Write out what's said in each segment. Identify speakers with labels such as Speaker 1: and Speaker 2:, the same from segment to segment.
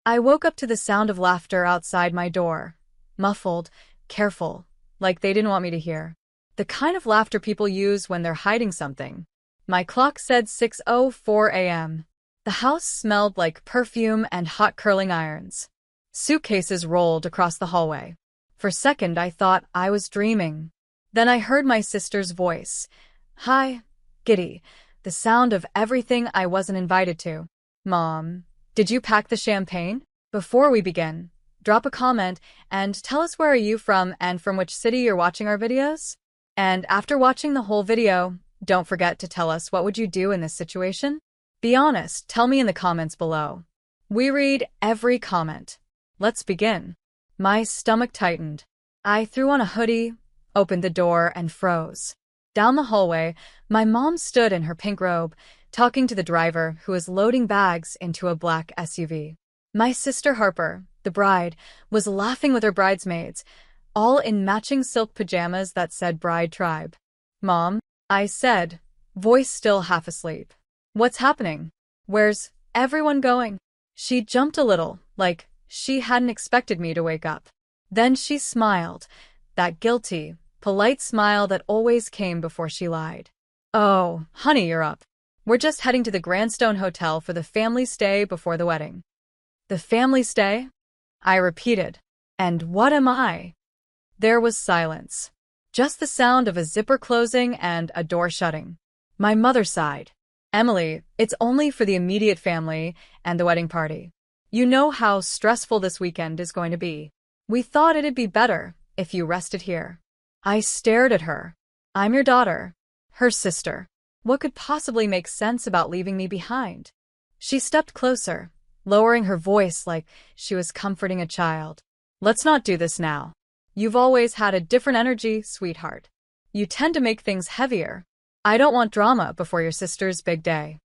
Speaker 1: I woke up to the sound of laughter outside my door. Muffled, careful, like they didn't want me to hear. The kind of laughter people use when they're hiding something. My clock said 6:04 a.m. The house smelled like perfume and hot curling irons. Suitcases rolled across the hallway. For a second, I thought I was dreaming. Then I heard my sister's voice. Hi, Giddy. The sound of everything I wasn't invited to. Mom, did you pack the champagne? Before we begin, drop a comment and tell us where are you from and from which city you're watching our videos? And after watching the whole video, don't forget to tell us what would you do in this situation? Be honest, tell me in the comments below. We read every comment. Let's begin. My stomach tightened. I threw on a hoodie, opened the door, and froze. Down the hallway, my mom stood in her pink robe, talking to the driver who was loading bags into a black SUV. My sister Harper, the bride, was laughing with her bridesmaids, all in matching silk pajamas that said Bride Tribe. Mom, I said, voice still half asleep. What's happening? Where's everyone going? She jumped a little, like she hadn't expected me to wake up. Then she smiled, that guilty, polite smile that always came before she lied. Oh, honey, you're up. We're just heading to the Grandstone Hotel for the family stay before the wedding. The family stay? I repeated. And what am I? There was silence. Just the sound of a zipper closing and a door shutting. My mother sighed. Emily, it's only for the immediate family and the wedding party. You know how stressful this weekend is going to be. We thought it'd be better if you rested here. I stared at her. I'm your daughter, her sister. What could possibly make sense about leaving me behind? She stepped closer, lowering her voice like she was comforting a child. Let's not do this now. You've always had a different energy, sweetheart. You tend to make things heavier. I don't want drama before your sister's big day.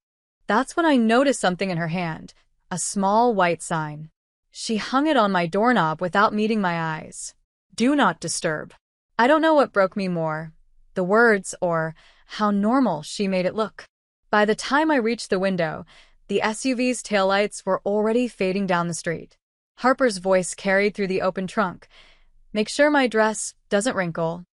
Speaker 1: That's when I noticed something in her hand, a small white sign. She hung it on my doorknob without meeting my eyes. Do not disturb. I don't know what broke me more, the words or how normal she made it look. By the time I reached the window, the SUV's taillights were already fading down the street. Harper's voice carried through the open trunk. Make sure my dress doesn't wrinkle.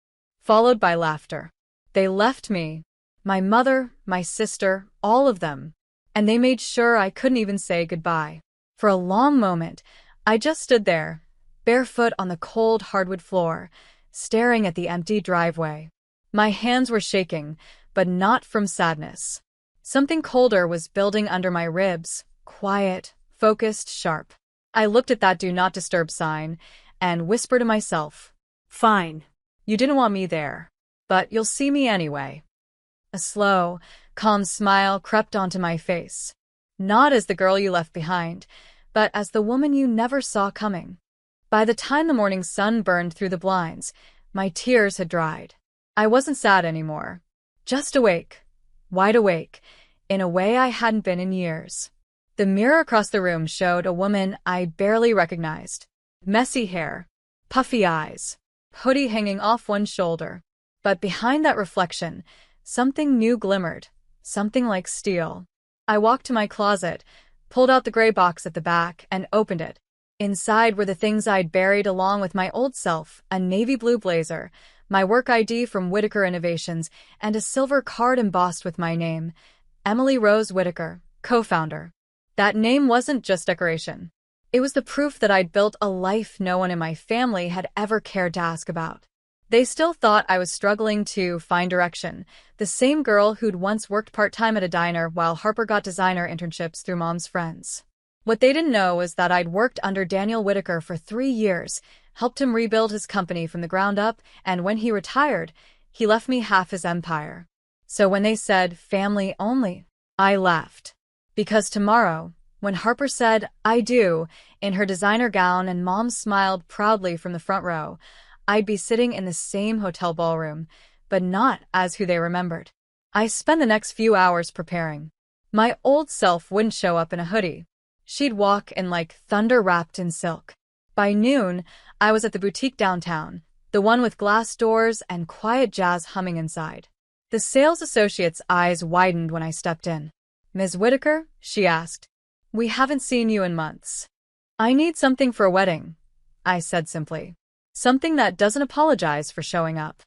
Speaker 1: Followed by laughter. They left me. My mother, my sister, all of them. And they made sure I couldn't even say goodbye. For a long moment, I just stood there, barefoot on the cold hardwood floor, staring at the empty driveway. My hands were shaking, but not from sadness. Something colder was building under my ribs, quiet, focused, sharp. I looked at that do not disturb sign and whispered to myself, fine, you didn't want me there, but you'll see me anyway. A slow, calm smile crept onto my face. Not as the girl you left behind, but as the woman you never saw coming. By the time the morning sun burned through the blinds, my tears had dried. I wasn't sad anymore. Just awake, wide awake, in a way I hadn't been in years. The mirror across the room showed a woman I barely recognized. Messy hair, puffy eyes, hoodie hanging off one shoulder. But behind that reflection, something new glimmered, something like steel. I walked to my closet, pulled out the gray box at the back, and opened it. Inside were the things I'd buried along with my old self, a navy blue blazer, my work ID from Whitaker Innovations, and a silver card embossed with my name, Emily Rose Whitaker, co-founder. That name wasn't just decoration. It was the proof that I'd built a life no one in my family had ever cared to ask about. They still thought I was struggling to find direction, the same girl who'd once worked part-time at a diner while Harper got designer internships through mom's friends. What they didn't know was that I'd worked under Daniel Whitaker for 3 years, helped him rebuild his company from the ground up, and when he retired, he left me half his empire. So when they said family only, I laughed. Because tomorrow, when Harper said, I do, in her designer gown and mom smiled proudly from the front row, I'd be sitting in the same hotel ballroom, but not as who they remembered. I spent the next few hours preparing. My old self wouldn't show up in a hoodie. She'd walk in like thunder wrapped in silk. By noon, I was at the boutique downtown, the one with glass doors and quiet jazz humming inside. The sales associate's eyes widened when I stepped in. Ms. Whitaker? She asked. We haven't seen you in months. I need something for a wedding, I said simply. Something that doesn't apologize for showing up.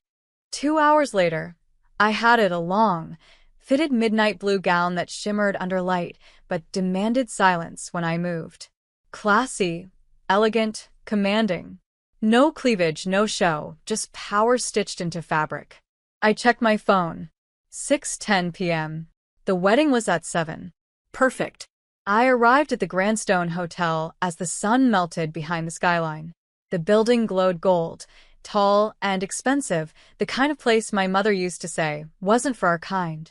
Speaker 1: 2 hours later, I had it, a long, fitted midnight blue gown that shimmered under light but demanded silence when I moved. Classy, elegant, commanding. No cleavage, no show, just power stitched into fabric. I checked my phone. 6:10 p.m. The wedding was at 7. Perfect. I arrived at the Grandstone Hotel as the sun melted behind the skyline. The building glowed gold, tall and expensive, the kind of place my mother used to say wasn't for our kind.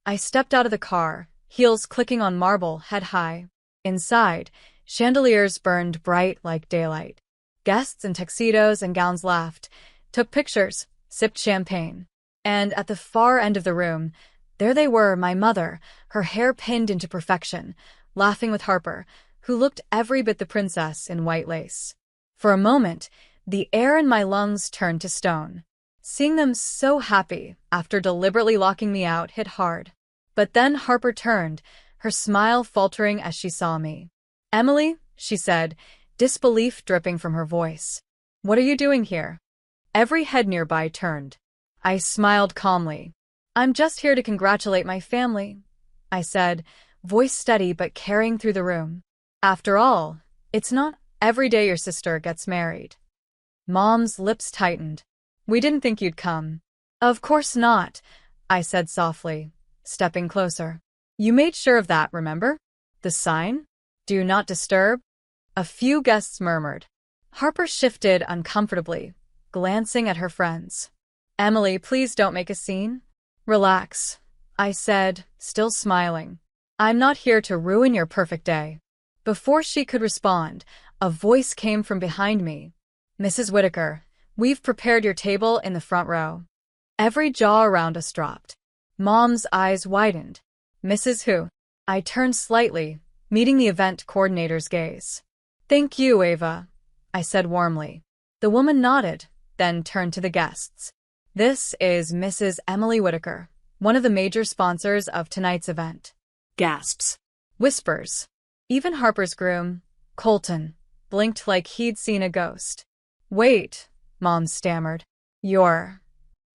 Speaker 1: I stepped out of the car, heels clicking on marble, head high. Inside, chandeliers burned bright like daylight. Guests in tuxedos and gowns laughed, took pictures, sipped champagne. And at the far end of the room, there they were, my mother, her hair pinned into perfection, laughing with Harper, who looked every bit the princess in white lace. For a moment, the air in my lungs turned to stone. Seeing them so happy after deliberately locking me out hit hard. But then Harper turned, her smile faltering as she saw me. "Emily," she said, disbelief dripping from her voice. "What are you doing here?" Every head nearby turned. I smiled calmly. "I'm just here to congratulate my family," I said, voice steady but carrying through the room. "After all, it's not every day your sister gets married." Mom's lips tightened. "We didn't think you'd come." "Of course not," I said softly, stepping closer. "You made sure of that, remember? The sign? Do not disturb?" A few guests murmured. Harper shifted uncomfortably, glancing at her friends. "Emily, please don't make a scene." "Relax," I said, still smiling. "I'm not here to ruin your perfect day." Before she could respond, a voice came from behind me. "Mrs. Whitaker, we've prepared your table in the front row." Every jaw around us dropped. Mom's eyes widened. "Mrs. Who?" I turned slightly, meeting the event coordinator's gaze. "Thank you, Ava," I said warmly. The woman nodded, then turned to the guests. "This is Mrs. Emily Whitaker, one of the major sponsors of tonight's event." Gasps. Whispers. Even Harper's groom, Colton, blinked like he'd seen a ghost. "Wait," Mom stammered. "You're—"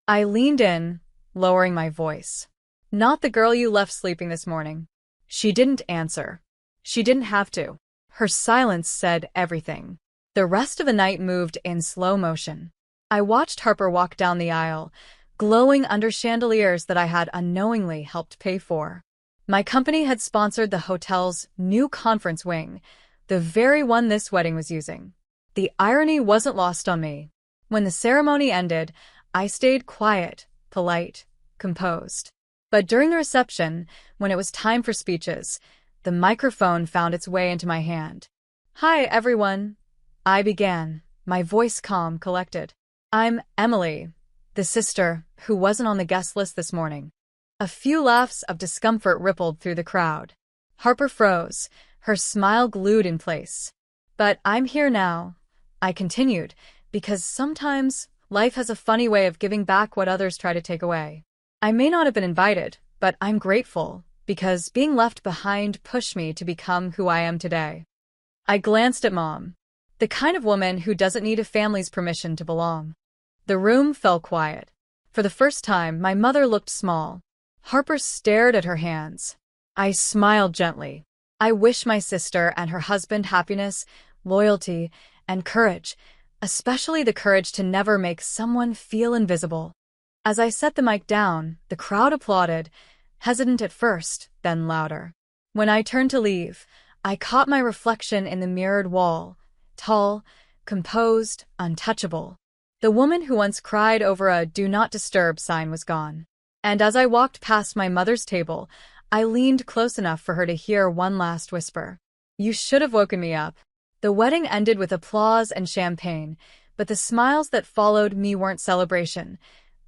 Speaker 1: I leaned in, lowering my voice. "Not the girl you left sleeping this morning." She didn't answer. She didn't have to. Her silence said everything. The rest of the night moved in slow motion. I watched Harper walk down the aisle, glowing under chandeliers that I had unknowingly helped pay for. My company had sponsored the hotel's new conference wing, the very one this wedding was using. The irony wasn't lost on me. When the ceremony ended, I stayed quiet, polite, composed. But during the reception, when it was time for speeches, the microphone found its way into my hand. "Hi, everyone," I began, my voice calm, collected. "I'm Emily, the sister who wasn't on the guest list this morning." A few laughs of discomfort rippled through the crowd. Harper froze, her smile glued in place. "But I'm here now," I continued, "because sometimes life has a funny way of giving back what others try to take away. I may not have been invited, but I'm grateful, because being left behind pushed me to become who I am today." I glanced at Mom, the kind of woman who doesn't need a family's permission to belong. The room fell quiet. For the first time, my mother looked small. Harper stared at her hands. I smiled gently. I wish my sister and her husband happiness, loyalty, and courage, especially the courage to never make someone feel invisible. As I set the mic down, the crowd applauded, hesitant at first, then louder. When I turned to leave, I caught my reflection in the mirrored wall, tall, composed, untouchable. The woman who once cried over a "Do Not Disturb" sign was gone. And as I walked past my mother's table, I leaned close enough for her to hear one last whisper. "You should have woken me up." The wedding ended with applause and champagne, but the smiles that followed me weren't celebration.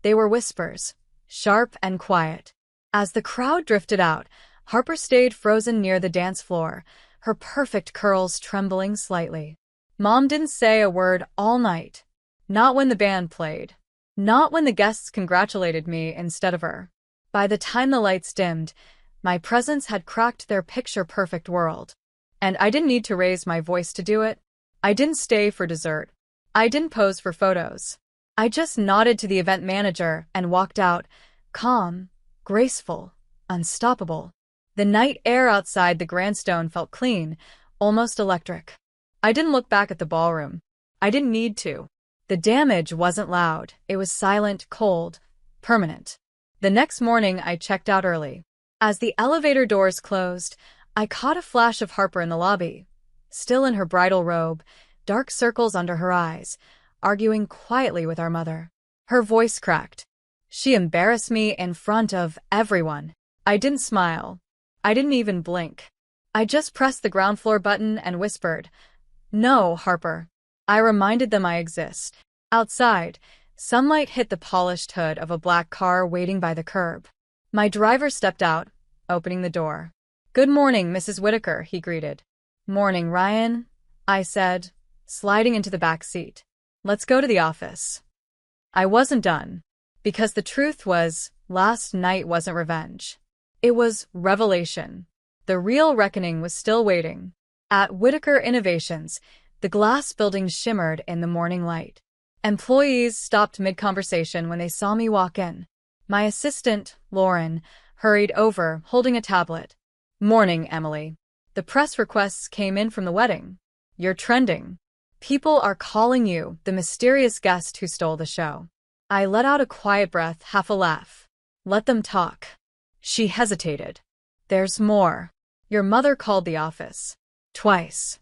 Speaker 1: They were whispers, sharp and quiet. As the crowd drifted out, Harper stayed frozen near the dance floor, her perfect curls trembling slightly. Mom didn't say a word all night. Not when the band played. Not when the guests congratulated me instead of her. By the time the lights dimmed, my presence had cracked their picture-perfect world. And I didn't need to raise my voice to do it. I didn't stay for dessert. I didn't pose for photos. I just nodded to the event manager and walked out, calm, graceful, unstoppable. The night air outside the grandstand felt clean, almost electric. I didn't look back at the ballroom. I didn't need to. The damage wasn't loud. It was silent, cold, permanent. The next morning, I checked out early. As the elevator doors closed, I caught a flash of Harper in the lobby, still in her bridal robe, dark circles under her eyes, arguing quietly with our mother. Her voice cracked. She embarrassed me in front of everyone. I didn't smile. I didn't even blink. I just pressed the ground floor button and whispered, "No, Harper." I reminded them I exist. Outside, sunlight hit the polished hood of a black car waiting by the curb. My driver stepped out, opening the door. "Good morning, Mrs. Whitaker," he greeted. "Morning, Ryan," I said, sliding into the back seat. "Let's go to the office." I wasn't done, because the truth was, last night wasn't revenge. It was revelation. The real reckoning was still waiting. At Whitaker Innovations, the glass building shimmered in the morning light. Employees stopped mid-conversation when they saw me walk in. My assistant, Lauren, hurried over, holding a tablet. "Morning, Emily. The press requests came in from the wedding. You're trending. People are calling you the mysterious guest who stole the show." I let out a quiet breath, half a laugh. "Let them talk." She hesitated. "There's more. Your mother called the office. Twice."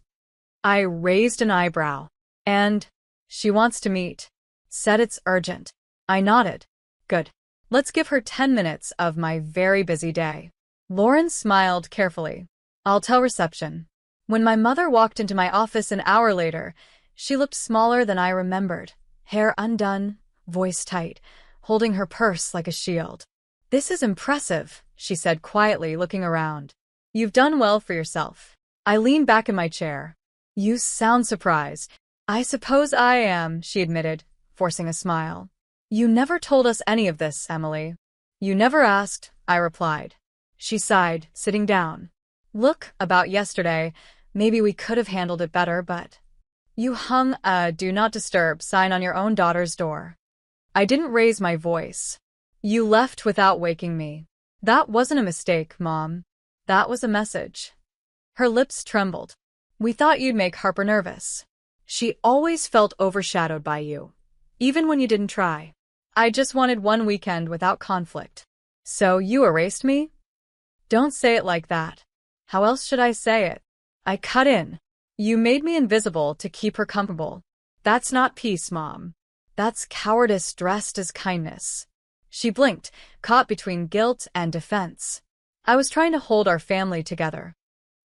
Speaker 1: I raised an eyebrow. "And she wants to meet. Said it's urgent." I nodded. "Good. Let's give her 10 minutes of my very busy day." Lauren smiled carefully. "I'll tell reception." When my mother walked into my office an hour later, she looked smaller than I remembered, hair undone, voice tight, holding her purse like a shield. "This is impressive," she said quietly, looking around. "You've done well for yourself." I leaned back in my chair. "You sound surprised." "I suppose I am," she admitted, forcing a smile. "You never told us any of this, Emily." "You never asked," I replied. She sighed, sitting down. "Look, about yesterday, maybe we could have handled it better, but you hung a do not disturb sign on your own daughter's door." I didn't raise my voice. "You left without waking me." "That wasn't a mistake, Mom. That was a message." Her lips trembled. "We thought you'd make Harper nervous. She always felt overshadowed by you, even when you didn't try. I just wanted one weekend without conflict." "So you erased me?" "Don't say it like that. How else should I say it?" I cut in. "You made me invisible to keep her comfortable. That's not peace, Mom. That's cowardice dressed as kindness." She blinked, caught between guilt and defense. "I was trying to hold our family together."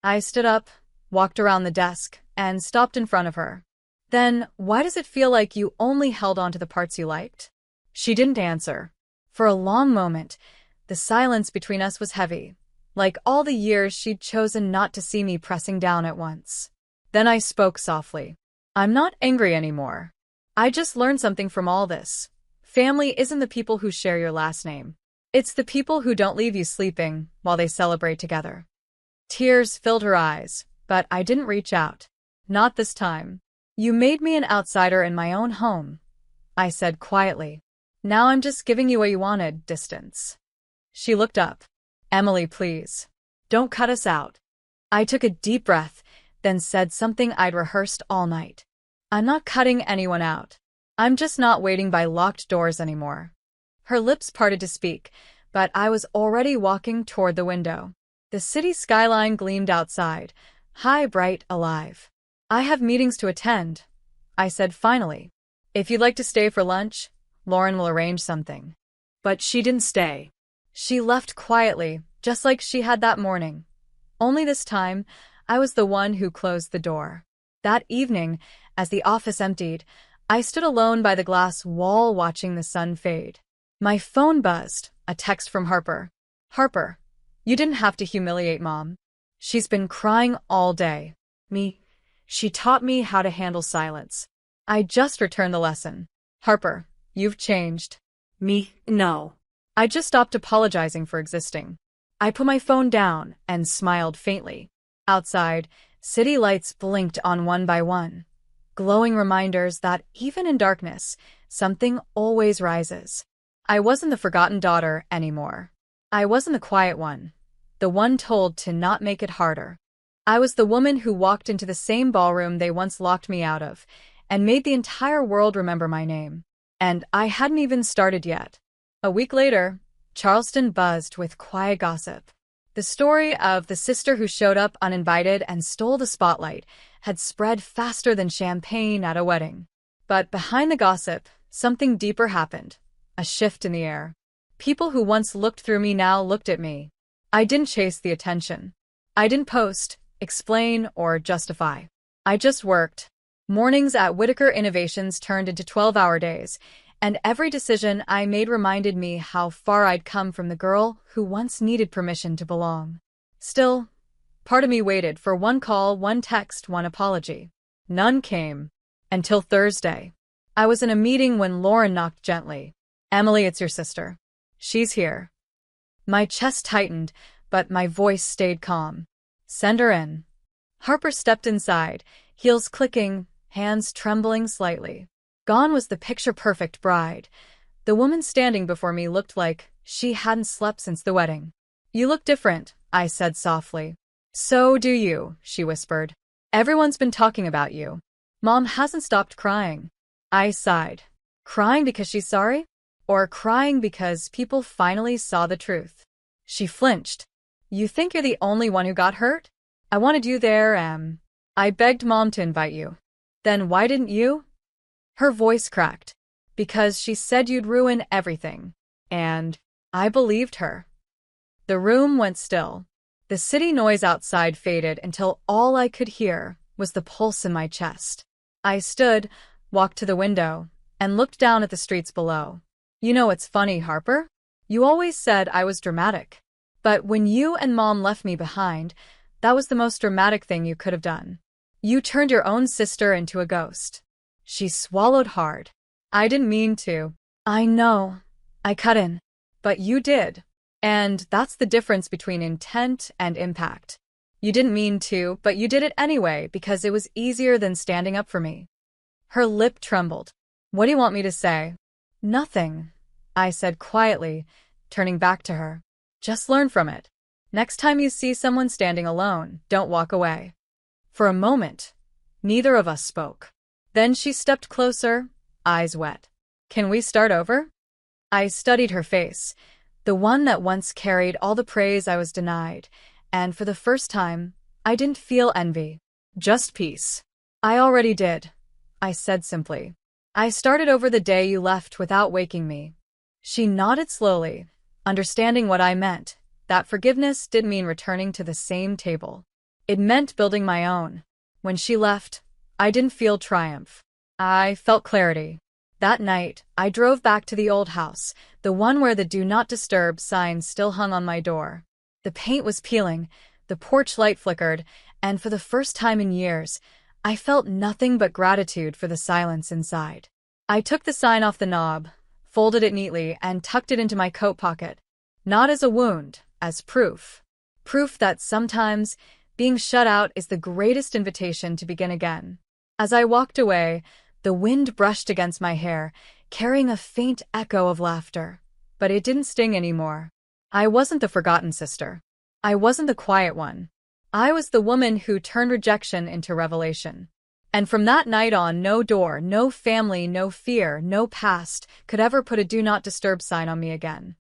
Speaker 1: I stood up, walked around the desk, and stopped in front of her. "Then why does it feel like you only held on to the parts you liked?" She didn't answer. For a long moment, the silence between us was heavy, like all the years she'd chosen not to see me pressing down at once. Then I spoke softly. "I'm not angry anymore. I just learned something from all this. Family isn't the people who share your last name. It's the people who don't leave you sleeping while they celebrate together." Tears filled her eyes, but I didn't reach out. "Not this time. You made me an outsider in my own home," I said quietly. "Now I'm just giving you what you wanted, distance." She looked up. "Emily, please. Don't cut us out." I took a deep breath, then said something I'd rehearsed all night. "I'm not cutting anyone out. I'm just not waiting by locked doors anymore." Her lips parted to speak, but I was already walking toward the window. The city skyline gleamed outside, high, bright, alive. "I have meetings to attend," I said finally. "If you'd like to stay for lunch, Lauren will arrange something." But she didn't stay. She left quietly, just like she had that morning. Only this time, I was the one who closed the door. That evening, as the office emptied, I stood alone by the glass wall watching the sun fade. My phone buzzed, a text from Harper. "Harper, you didn't have to humiliate Mom. She's been crying all day. She taught me how to handle silence. I just returned the lesson." "Harper, you've changed." No. I just stopped apologizing for existing." I put my phone down and smiled faintly. Outside, City lights blinked on one by one, glowing reminders that even in darkness, something always rises. I wasn't the forgotten daughter anymore. I wasn't the quiet one, the one told to not make it harder. I was the woman who walked into the same ballroom they once locked me out of, and made the entire world remember my name. And I hadn't even started yet. A week later, Charleston buzzed with quiet gossip. The story of the sister who showed up uninvited and stole the spotlight had spread faster than champagne at a wedding. But behind the gossip, something deeper happened. A shift in the air. People who once looked through me now looked at me. I didn't chase the attention. I didn't post, explain, or justify. I just worked. Mornings at Whitaker Innovations turned into 12-hour days, and every decision I made reminded me how far I'd come from the girl who once needed permission to belong. Still, part of me waited for one call, one text, one apology. None came. Until Thursday. I was in a meeting when Lauren knocked gently. "Emily, it's your sister. She's here." My chest tightened, but my voice stayed calm. "Send her in." Harper stepped inside, heels clicking, hands trembling slightly. Gone was the picture-perfect bride. The woman standing before me looked like she hadn't slept since the wedding. "You look different," I said softly. "So do you," she whispered. "Everyone's been talking about you. Mom hasn't stopped crying." I sighed. Crying because she's sorry? Or crying because people finally saw the truth? She flinched. "You think you're the only one who got hurt? I wanted you there, I begged Mom to invite you." "Then why didn't you?" Her voice cracked. "Because she said you'd ruin everything." And I believed her. The room went still. The city noise outside faded until all I could hear was the pulse in my chest. I stood, walked to the window, and looked down at the streets below. "You know what's funny, Harper? You always said I was dramatic. But when you and Mom left me behind, that was the most dramatic thing you could have done. You turned your own sister into a ghost." She swallowed hard. "I didn't mean to." "I know. I cut in. But you did. And that's the difference between intent and impact. You didn't mean to, but you did it anyway because it was easier than standing up for me." Her lip trembled. "What do you want me to say?" "Nothing," I said quietly, turning back to her. "Just learn from it. Next time you see someone standing alone, don't walk away." For a moment, neither of us spoke. Then she stepped closer, eyes wet. "Can we start over?" I studied her face, the one that once carried all the praise I was denied, and for the first time, I didn't feel envy. Just peace. "I already did," I said simply. "I started over the day you left without waking me." She nodded slowly, understanding what I meant. That forgiveness didn't mean returning to the same table. It meant building my own. When she left, I didn't feel triumph. I felt clarity. That night, I drove back to the old house, the one where the "Do Not Disturb" sign still hung on my door. The paint was peeling, the porch light flickered, and for the first time in years, I felt nothing but gratitude for the silence inside. I took the sign off the knob, folded it neatly, and tucked it into my coat pocket. Not as a wound, as proof. Proof that sometimes being shut out is the greatest invitation to begin again. As I walked away, the wind brushed against my hair, carrying a faint echo of laughter. But it didn't sting anymore. I wasn't the forgotten sister. I wasn't the quiet one. I was the woman who turned rejection into revelation. And from that night on, no door, no family, no fear, no past could ever put a "Do Not Disturb" sign on me again.